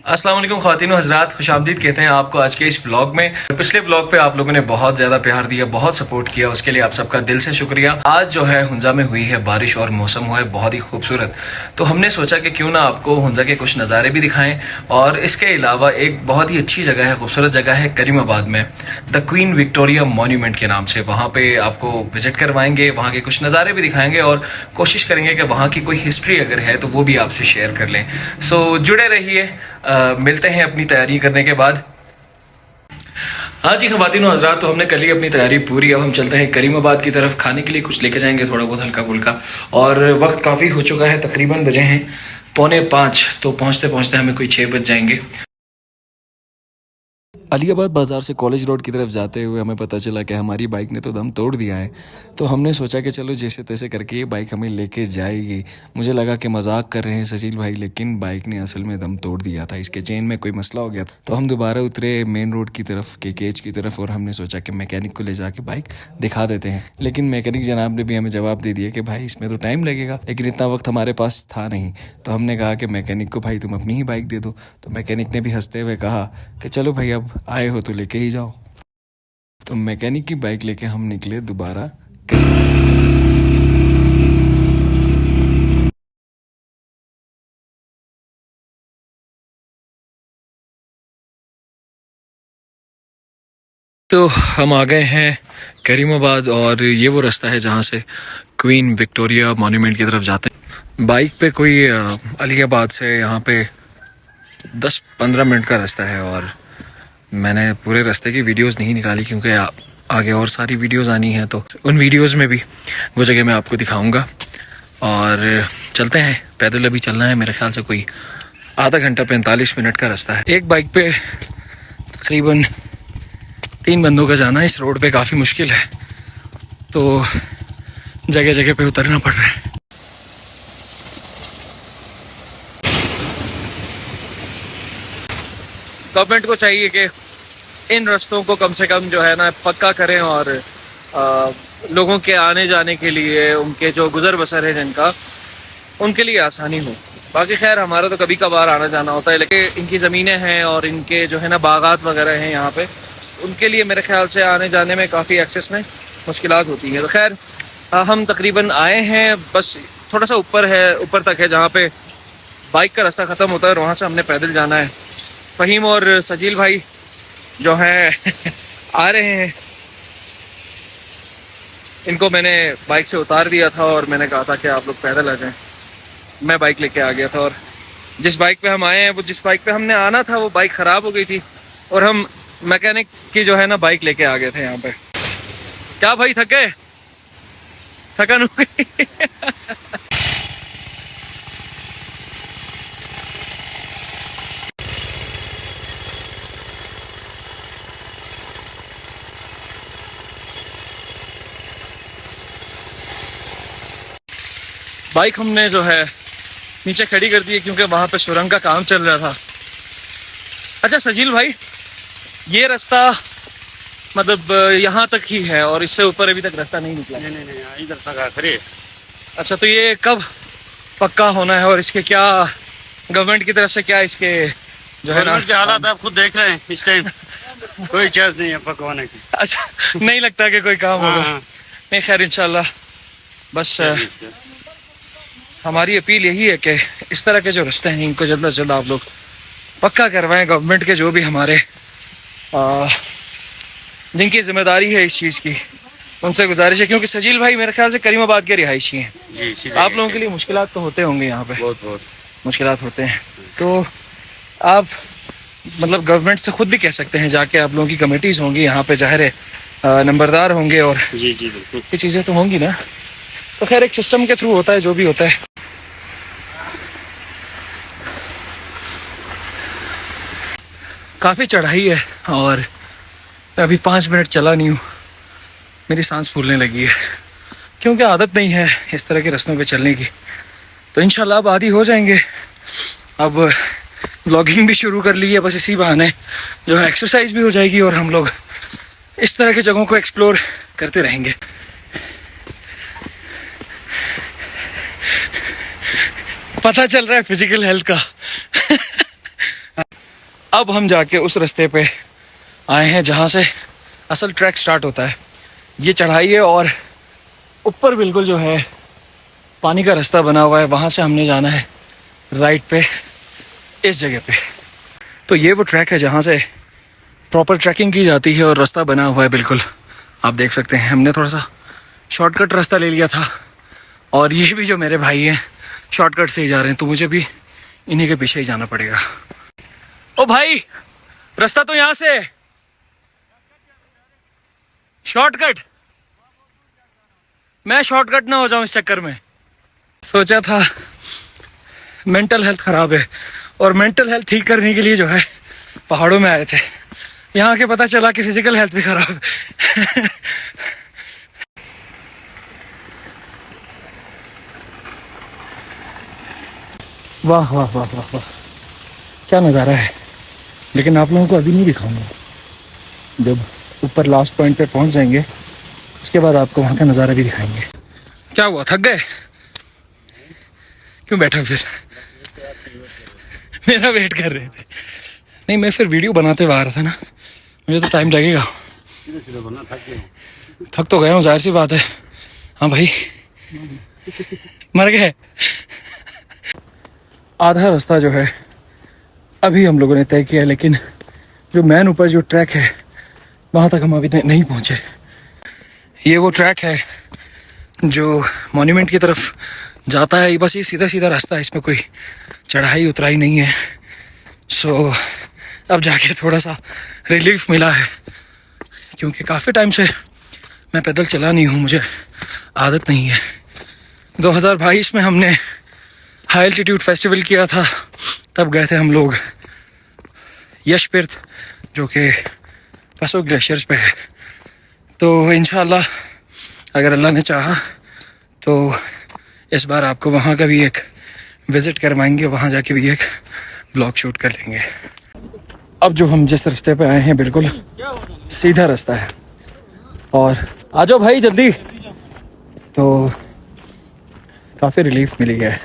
अस्सलाम वालेकुम ख़वातीन व हज़रात, खुशामदीद कहते हैं आपको आज के इस व्लॉग में। पिछले व्लॉग पे आप लोगों ने बहुत ज़्यादा प्यार दिया, बहुत सपोर्ट किया, उसके लिए आप सबका दिल से शुक्रिया। आज जो है हुंजा में हुई है बारिश और मौसम हुआ है बहुत ही खूबसूरत, तो हमने सोचा कि क्यों ना आपको हुंजा के कुछ नज़ारे भी दिखाएं। और इसके अलावा एक बहुत ही अच्छी जगह है, खूबसूरत जगह है करीमाबाद में, द क्वीन विक्टोरिया मॉन्यूमेंट के नाम से। वहाँ पे आपको विजिट करवाएंगे, वहाँ के कुछ नज़ारे भी दिखाएंगे और कोशिश करेंगे कि वहाँ की कोई हिस्ट्री अगर है तो वो भी आपसे शेयर कर लें। सो जुड़े रहिए, मिलते हैं अपनी तैयारी करने के बाद। हाँ जी ख़वातीन व हज़रात, तो हमने कर ली अपनी तैयारी पूरी। अब हम चलते हैं करीमाबाद की तरफ, खाने के लिए कुछ लेके जाएंगे, थोड़ा बहुत हल्का फुल्का। और वक्त काफ़ी हो चुका है, तकरीबन बजे हैं 4:45, तो पहुँचते पहुँचते हमें कोई 6 बज जाएंगे। अलीबाद बाज़ार से कॉलेज रोड की तरफ जाते हुए हमें पता चला कि हमारी बाइक ने तो दम तोड़ दिया है। तो हमने सोचा कि चलो जैसे तैसे करके ये बाइक हमें लेके जाएगी। मुझे लगा कि मजाक कर रहे हैं सजील भाई, लेकिन बाइक ने असल में दम तोड़ दिया था, इसके चेन में कोई मसला हो गया था। तो हम दोबारा उतरे मेन रोड की तरफ, के केज की तरफ, और हमने सोचा कि मैकेनिक को ले जाके बाइक दिखा देते हैं। लेकिन मैकेनिक जनाब ने भी हमें जवाब दे दिया कि भाई इसमें तो टाइम लगेगा, लेकिन इतना वक्त हमारे पास था नहीं। तो हमने कहा कि मैकेनिक को भाई तुम अपनी ही बाइक दे दो। तो मैकेनिक ने भी हंसते हुए कहा कि चलो भाई अब आए हो तो लेके ही जाओ। तो मैकेनिक की बाइक लेके हम निकले दोबारा। तो हम आ गए हैं करीमाबाद, और ये वो रास्ता है जहाँ से क्वीन विक्टोरिया मॉन्यूमेंट की तरफ जाते हैं। बाइक पे कोई अलीबाद से यहाँ पे 10-15 मिनट का रास्ता है। और मैंने पूरे रास्ते की वीडियोस नहीं निकाली क्योंकि आगे और सारी वीडियोस आनी हैं, तो उन वीडियोस में भी वो जगह मैं आपको दिखाऊंगा। और चलते हैं, पैदल अभी चलना है, मेरे ख्याल से कोई आधा घंटा 45 मिनट का रास्ता है। एक बाइक पे तकरीबन 3 बंदों का जाना इस रोड पे काफ़ी मुश्किल है, तो जगह जगह पे उतरना पड़ रहा है। गवर्नमेंट को चाहिए कि इन रास्तों को कम से कम जो है ना पक्का करें, और लोगों के आने जाने के लिए, उनके जो गुजर बसर है जिनका, उनके लिए आसानी हो। बाकी खैर हमारा तो कभी कभार आना जाना होता है, लेकिन इनकी ज़मीनें हैं और इनके जो है ना बागात वगैरह हैं यहाँ पे, उनके लिए मेरे ख्याल से आने जाने में काफ़ी एक्सेस में मुश्किलात होती हैं। तो खैर हम तकरीबन आए हैं, बस थोड़ा सा ऊपर तक है जहाँ पे बाइक का रास्ता ख़त्म होता है, और वहाँ से हमने पैदल जाना है। फ़हीम और सजील भाई जो हैं आ रहे हैं। इनको मैंने बाइक से उतार दिया था और मैंने कहा था कि आप लोग पैदल आ जाएं। मैं बाइक लेके आ गया था, और जिस बाइक पे हम आए हैं, वो जिस बाइक पे हमने आना था वो बाइक ख़राब हो गई थी, और हम मैकेनिक की जो है ना बाइक लेके आ गए थे यहाँ पे। क्या भाई थक गए? थकन हो गई? बाइक हमने जो है नीचे खड़ी कर दी है क्योंकि वहाँ पे सुरंग का काम चल रहा था। अच्छा सजील भाई, ये रास्ता मतलब यहाँ तक ही है और इससे ऊपर अभी तक रास्ता नहीं निकला? नहीं, इधर तक आखिरी। अच्छा, तो ये कब पक्का होना है, और इसके क्या गवर्नमेंट की तरफ से क्या इसके जो है ना के हालात आप खुद देख रहे हैं इस टाइम, कोई चांस नहीं है पकवाने की। अच्छा, नहीं लगता कि कोई काम होगा? हाँ। नहीं, खैर इंशाल्लाह। बस हमारी अपील यही है कि इस तरह के जो रास्ते हैं इनको जल्द से जल्द आप लोग पक्का करवाएं। गवर्नमेंट के जो भी हमारे जिनकी जिम्मेदारी है इस चीज़ की, उनसे गुजारिश है, क्योंकि सजील भाई मेरे ख्याल से करीमाबाद के रिहायशी हैं। जी, आप लोगों के लिए मुश्किलात तो होते होंगे, यहाँ पे बहुत मुश्किलात होते हैं। तो आप मतलब गवर्नमेंट से खुद भी कह सकते हैं जाके, आप लोगों की कमेटीज़ होंगी यहाँ पे, ज़ाहिर है नंबरदार होंगे, और जी बिल्कुल ये चीज़ें तो होंगी ना। तो खैर एक सिस्टम के थ्रू होता है जो भी होता है। काफ़ी चढ़ाई है और अभी 5 मिनट चला नहीं हूँ, मेरी सांस फूलने लगी है क्योंकि आदत नहीं है इस तरह के रास्तों पे चलने की। तो इंशाल्लाह अब आदी हो जाएंगे। अब ब्लॉगिंग भी शुरू कर ली है, बस इसी बहाने जो है एक्सरसाइज भी हो जाएगी और हम लोग इस तरह की जगहों को एक्सप्लोर करते रहेंगे। पता चल रहा है फिजिकल हेल्थ का। अब हम जाके उस रास्ते पे आए हैं जहाँ से असल ट्रैक स्टार्ट होता है। ये चढ़ाई है और ऊपर बिल्कुल जो है पानी का रास्ता बना हुआ है, वहाँ से हमने जाना है राइट पे इस जगह पे। तो ये वो ट्रैक है जहाँ से प्रॉपर ट्रैकिंग की जाती है और रास्ता बना हुआ है बिल्कुल, आप देख सकते हैं। हमने थोड़ा सा शॉर्टकट रास्ता ले लिया था और ये भी जो मेरे भाई हैं शॉर्टकट से ही जा रहे हैं, तो मुझे भी इन्हीं के पीछे ही जाना पड़ेगा। ओ भाई, रास्ता तो यहाँ से है, शॉर्टकट। मैं शॉर्टकट ना हो जाऊं इस चक्कर में। सोचा था मेंटल हेल्थ ख़राब है और मेंटल हेल्थ ठीक करने के लिए जो है पहाड़ों में आए थे। यहाँ के पता चला कि फिजिकल हेल्थ भी ख़राब है। वाह वाह वाह वाह वाह, क्या नज़ारा है। लेकिन आप लोगों को अभी नहीं दिखाऊंगा, जब ऊपर लास्ट पॉइंट पे पहुंच जाएंगे उसके बाद आपको वहाँ का नज़ारा भी दिखाएंगे। क्या हुआ, थक गए? क्यों बैठा फिर? मेरा वेट कर रहे थे। नहीं, मैं फिर वीडियो बनाते हुए आ रहा था ना, मुझे तो टाइम लगेगा। थक तो गया हूँ, जाहिर सी बात है। हाँ भाई, मर गए। आधा रास्ता जो है अभी हम लोगों ने तय किया, लेकिन जो मैन ऊपर जो ट्रैक है वहाँ तक हम अभी नहीं पहुँचे। ये वो ट्रैक है जो मॉन्यूमेंट की तरफ जाता है। बस ये सीधा सीधा रास्ता है, इसमें कोई चढ़ाई उतराई नहीं है। सो अब जाके थोड़ा सा रिलीफ मिला है, क्योंकि काफ़ी टाइम से मैं पैदल चला नहीं हूँ, मुझे आदत नहीं है। 2022 में हमने हाई एल्टीट्यूड फेस्टिवल किया था, तब गए थे हम लोग यशपीर्थ, जो कि पसो ग्लेशियर्स पे है। तो इंशाल्लाह अगर अल्लाह ने चाहा तो इस बार आपको वहाँ का भी एक विज़िट करवाएंगे, वहाँ जाके भी एक ब्लॉग शूट कर लेंगे। अब जो हम जिस रास्ते पे आए हैं बिल्कुल सीधा रास्ता है, और आ जाओ भाई जल्दी। तो काफ़ी रिलीफ मिली है,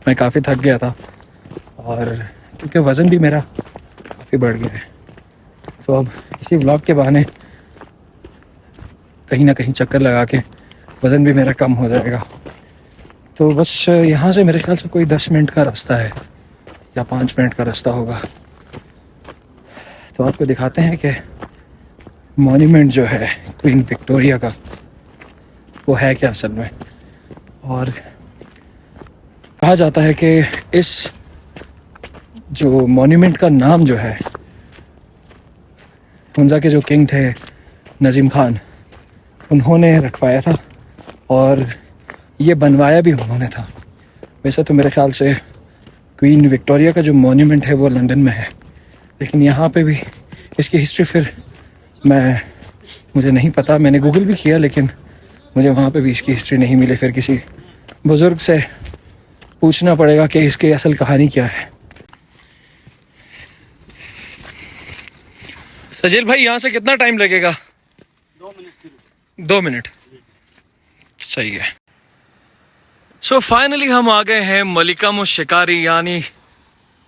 मैं काफ़ी थक गया था और क्योंकि वज़न भी मेरा काफ़ी बढ़ गया है, तो अब इसी व्लॉग के बहाने कहीं ना कहीं चक्कर लगा के वज़न भी मेरा कम हो जाएगा। तो बस यहाँ से मेरे ख्याल से कोई 10 मिनट का रास्ता है या 5 मिनट का रास्ता होगा। तो आपको दिखाते हैं कि मॉन्यूमेंट जो है क्वीन विक्टोरिया का वो है क्या असल में। और कहा जाता है कि इस जो मॉन्यूमेंट का नाम जो है हुंजा के जो किंग थे नजीम खान, उन्होंने रखवाया था और ये बनवाया भी उन्होंने था। वैसे तो मेरे ख्याल से क्वीन विक्टोरिया का जो मॉन्यूमेंट है वो लंदन में है, लेकिन यहाँ पे भी इसकी हिस्ट्री फिर मुझे नहीं पता। मैंने गूगल भी किया लेकिन मुझे वहाँ पे भी इसकी हिस्ट्री नहीं मिली। फिर किसी बुज़ुर्ग से पूछना पड़ेगा कि इसकी असल कहानी क्या है। सजील भाई, यहाँ से कितना टाइम लगेगा? 2 मिनट, सही है। सो फाइनली हम आ गए हैं मलिका मुशिकारी यानी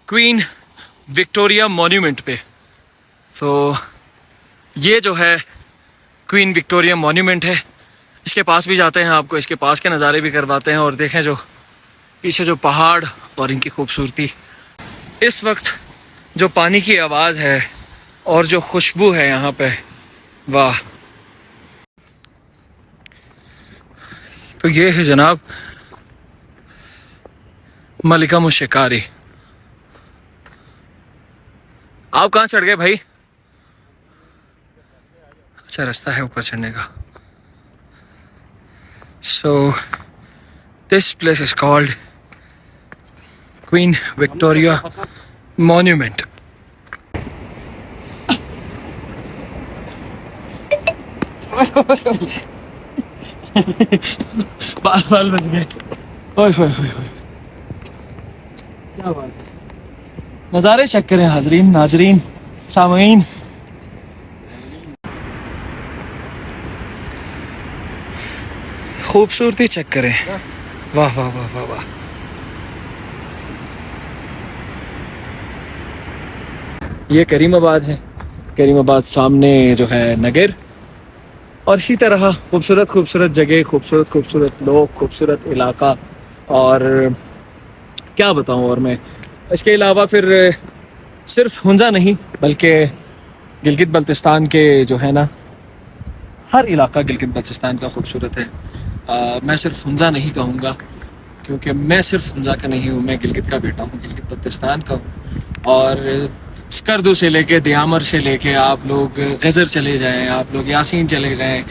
क्वीन विक्टोरिया मॉन्यूमेंट पे। सो ये जो है क्वीन विक्टोरिया मॉन्यूमेंट है, इसके पास भी जाते हैं, आपको इसके पास के नज़ारे भी करवाते हैं। और देखें जो पीछे जो पहाड़ और इनकी खूबसूरती, इस वक्त जो पानी की आवाज़ है और जो खुशबू है यहाँ पे, वाह। तो ये है जनाब मलिका मुशिकारी। आप कहाँ चढ़ गए भाई? अच्छा, रास्ता है ऊपर चढ़ने का। So this place is called queen Victoria monument. बाल बच गए। ओए होए होए होए, क्या बात है। नज़ारे चेक करें हाजरीन, नाजरीन, सामीन। खूबसूरती चेक करें, वाह वाह वाह वाह वाह। ये करीमाबाद है, करीमाबाद सामने जो है नगर, और इसी तरह खूबसूरत खूबसूरत जगह, खूबसूरत खूबसूरत लोग, खूबसूरत इलाका, और क्या बताऊँ। और मैं इसके अलावा फिर सिर्फ हुंजा नहीं बल्कि गिलगित बल्तिस्तान के जो है ना, हर इलाका गिलगित बल्तिस्तान का खूबसूरत है। मैं सिर्फ हुंजा नहीं कहूँगा क्योंकि मैं सिर्फ हुंजा का नहीं हूँ, मैं गिलगित का बेटा हूँ, गिलगित बल्तिस्तान का हूँ। और स्कर्दू से लेके दियामर से लेके आप लोग गज़र चले जाएं, आप लोग यासीन चले जाएं,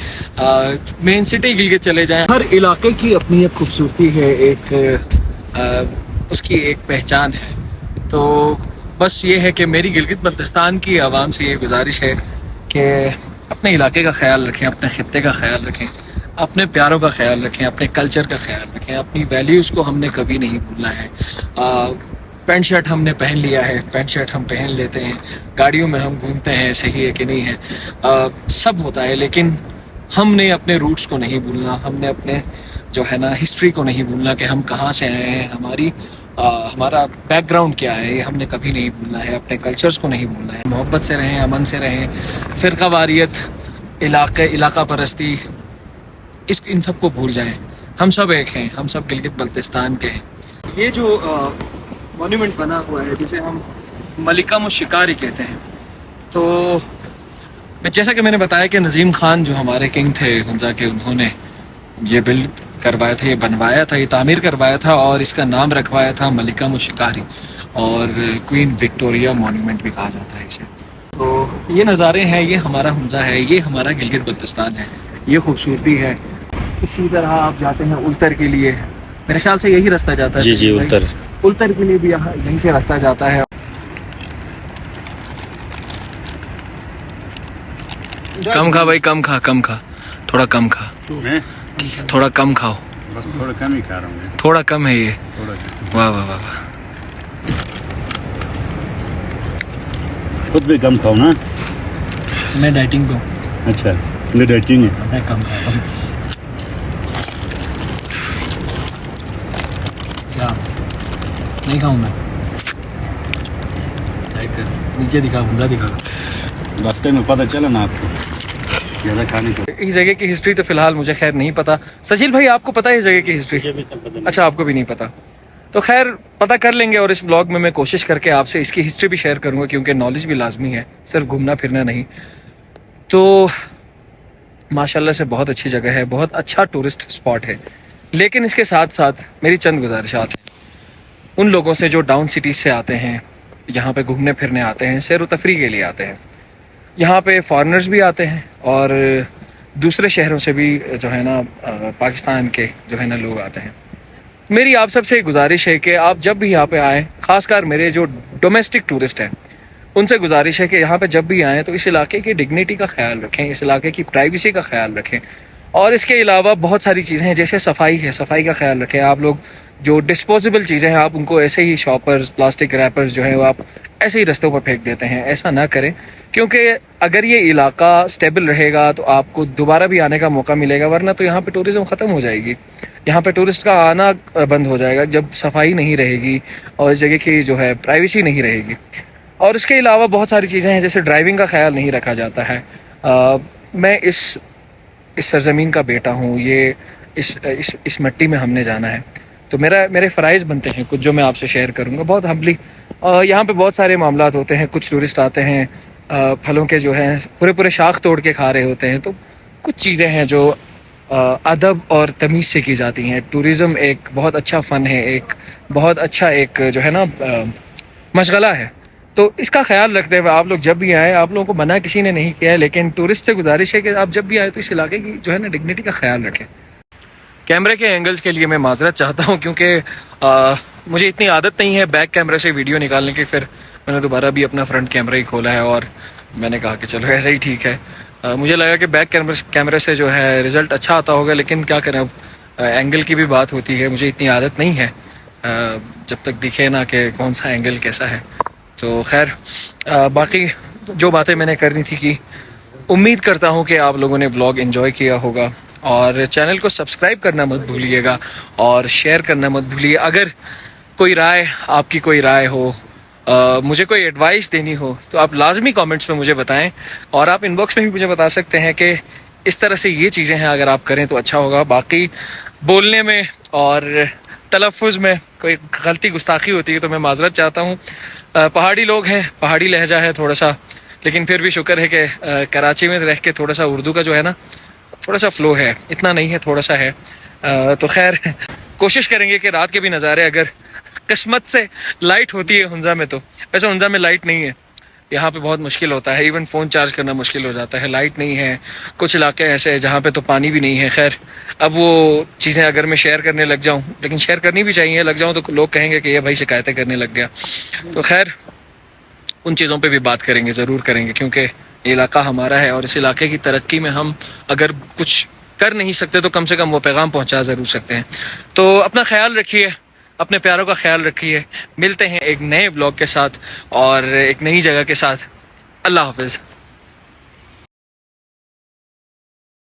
मेन सिटी गिलगित चले जाएं, हर इलाके की अपनी एक खूबसूरती है, एक उसकी एक पहचान है। तो बस ये है कि मेरी गिलगित बल्तिस्तान की आवाम से ये गुजारिश है कि अपने इलाके का ख्याल रखें, अपने ख़ित्ते का ख्याल रखें, अपने प्यारों का ख्याल रखें, अपने कल्चर का ख्याल रखें, अपनी वैल्यूज़ को हमने कभी नहीं भूलना है। पैंट शर्ट हमने पहन लिया है, पैंट शर्ट हम पहन लेते हैं, गाड़ियों में हम घूमते हैं, सही है कि नहीं है, सब होता है, लेकिन हमने अपने रूट्स को नहीं भूलना, हमने अपने जो है ना हिस्ट्री को नहीं भूलना कि हम कहाँ से आए हैं, हमारा बैकग्राउंड क्या है, ये हमने कभी नहीं भूलना है। अपने कल्चर्स को नहीं भूलना है। मोहब्बत से रहें, अमन से रहें, फ़िरक़ावारियत, इलाका परस्ती, इन सब को भूल जाएं। हम सब एक हैं, हम सब गिलगित बल्तिस्तान के हैं। ये जो मॉन्यूमेंट बना हुआ है जिसे हम मलिका मुशिकारी कहते हैं, तो जैसा कि मैंने बताया कि नज़ीम खान जो हमारे किंग थे हुंजा के, उन्होंने ये बिल्ड करवाया था, ये बनवाया था, ये तामीर करवाया था, और इसका नाम रखवाया था मलिका मुशिकारी, और क्वीन विक्टोरिया मॉन्यूमेंट भी कहा जाता है इसे। तो ये नज़ारे हैं, ये हमारा हुंजा है, ये हमारा गिलगित बल्तिस्तान है, ये खूबसूरती है। इसी तरह आप जाते हैं उल्तर के लिए, मेरे ख्याल से यही रास्ता जाता है। जी जी, उल्तर के लिए भी यहाँ यहीं से रास्ता जाता है। कम खा भाई, कम खा, थोड़ा कम खा, मैं ठीक है, थोड़ा कम खाओ, बस थोड़ा कम ही खा रहा हूँ, थोड़ा कम है ये। थोड़ा कम। वाह वाह वाह वाह। खुद भी कम खाओ ना। मैं डाइटिंग पे हूँ। अच्छा, ये डाइटिंग है। मैं कम खाता हूँ। क्या नहीं खाऊँ मैं? नीचे दिखा, हुंजा दिखा। रास्ते में पता चला ना आपको ज़्यादा खाने को। इस जगह की हिस्ट्री तो फिलहाल मुझे खैर नहीं पता। सजील भाई, आपको पता है इस जगह की हिस्ट्री? अच्छा, आपको भी नहीं पता, तो खैर पता कर लेंगे। और इस ब्लॉग में मैं कोशिश करके आपसे इसकी हिस्ट्री भी शेयर करूंगा, क्योंकि नॉलेज भी लाजमी है, सिर्फ घूमना फिरना नहीं। तो माशाल्लाह से बहुत अच्छी जगह है, बहुत अच्छा टूरिस्ट स्पॉट है। लेकिन इसके साथ साथ मेरी चंद गुजारिशात हैं उन लोगों से जो डाउन सिटीज़ से आते हैं, यहाँ पे घूमने फिरने आते हैं, सैर व तफरी के लिए आते हैं। यहाँ पे फॉरेनर्स भी आते हैं और दूसरे शहरों से भी जो है ना पाकिस्तान के जो है ना लोग आते हैं। मेरी आप सबसे गुजारिश है कि आप जब भी यहाँ पे आएँ, ख़ासकर मेरे जो डोमेस्टिक टूरिस्ट हैं, उनसे गुजारिश है कि यहाँ पे जब भी आएँ तो इस इलाके की डिग्निटी का ख्याल रखें, इस इलाके की प्राइवेसी का ख्याल रखें। और इसके अलावा बहुत सारी चीज़ें हैं, जैसे सफाई है, सफाई का ख्याल रखें। आप लोग जो डिस्पोजेबल चीज़ें हैं, आप उनको ऐसे ही शॉपर्स, प्लास्टिक रैपर्स जो है वो आप ऐसे ही रास्तों पर फेंक देते हैं। ऐसा ना करें, क्योंकि अगर ये इलाका स्टेबल रहेगा तो आपको दोबारा भी आने का मौका मिलेगा, वरना तो यहाँ पे टूरिज़्म ख़त्म हो जाएगी, यहाँ पे टूरिस्ट का आना बंद हो जाएगा जब सफाई नहीं रहेगी और इस जगह की जो है प्राइवेसी नहीं रहेगी। और इसके अलावा बहुत सारी चीज़ें हैं, जैसे ड्राइविंग का ख्याल नहीं रखा जाता है। मैं इस सरज़मीन का बेटा हूँ, ये इस मिट्टी में हमने जाना है, तो मेरे फ़राइज़ बनते हैं कुछ, जो मैं आपसे शेयर करूँगा बहुत हम्बली। यहाँ पे बहुत सारे मामलात होते हैं, कुछ टूरिस्ट आते हैं फलों के जो हैं पूरे शाख तोड़ के खा रहे होते हैं। तो कुछ चीज़ें हैं जो अदब और तमीज़ से की जाती हैं। टूरिज़म एक बहुत अच्छा फ़न है, एक बहुत अच्छा एक जो है ना मशगला है। तो इसका ख्याल रखते हुए आप लोग जब भी आएँ, आप लोगों को मना किसी ने नहीं किया है, लेकिन टूरिस्ट से गुजारिश है कि आप जब भी आए तो इस इलाके की जो है ना डिग्निटी का ख्याल रखें। कैमरे के एंगल्स के लिए मैं माजरत चाहता हूँ, क्योंकि मुझे इतनी आदत नहीं है बैक कैमरे से वीडियो निकालने की। फिर मैंने दोबारा भी अपना फ्रंट कैमरा ही खोला है और मैंने कहा कि चलो ऐसा ही ठीक है। मुझे लगा कि बैक कैमरे से जो है रिज़ल्ट अच्छा आता होगा, लेकिन क्या करें, अब एंगल की भी बात होती है। मुझे इतनी आदत नहीं है जब तक दिखे ना कि कौन सा एंगल कैसा है। तो खैर बाकी जो बातें मैंने करनी थी कि उम्मीद करता हूँ कि आप लोगों ने व्लॉग एंजॉय किया होगा, और चैनल को सब्सक्राइब करना मत भूलिएगा और शेयर करना मत भूलिए। अगर कोई राय, आपकी कोई राय हो मुझे कोई एडवाइस देनी हो तो आप लाजमी कमेंट्स में मुझे बताएं, और आप इनबॉक्स में भी मुझे बता सकते हैं कि इस तरह से ये चीज़ें हैं, अगर आप करें तो अच्छा होगा। बाकी बोलने में और तलफ़ुज़ में कोई गलती गुस्ताखी होती है तो मैं माजरत चाहता हूँ। पहाड़ी लोग हैं, पहाड़ी लहजा है थोड़ा सा, लेकिन फिर भी शुक्र है कि कराची में रह के थोड़ा सा उर्दू का जो है ना थोड़ा सा फ़्लो है, इतना नहीं है, थोड़ा सा है। तो खैर कोशिश करेंगे कि रात के भी नज़ारे, अगर किस्मत से लाइट होती है हुंजा में, तो वैसे हुंजा में लाइट नहीं है, यहाँ पे बहुत मुश्किल होता है, इवन फ़ोन चार्ज करना मुश्किल हो जाता है, लाइट नहीं है। कुछ इलाके ऐसे हैं जहाँ पे तो पानी भी नहीं है। खैर अब वो चीज़ें अगर मैं शेयर करने लग जाऊँ, लेकिन शेयर करनी भी चाहिए, लग जाऊँ तो लोग कहेंगे कि ये भाई शिकायतें करने लग गया। तो खैर उन चीज़ों पे भी बात करेंगे, ज़रूर करेंगे, क्योंकि ये इलाका हमारा है और इस इलाके की तरक्की में हम अगर कुछ कर नहीं सकते तो कम से कम वो पैगाम पहुंचा ज़रूर सकते हैं। तो अपना ख्याल रखिए, अपने प्यारों का ख्याल रखिए। मिलते हैं एक नए ब्लॉग के साथ और एक नई जगह के साथ। अल्लाह हाफिज़।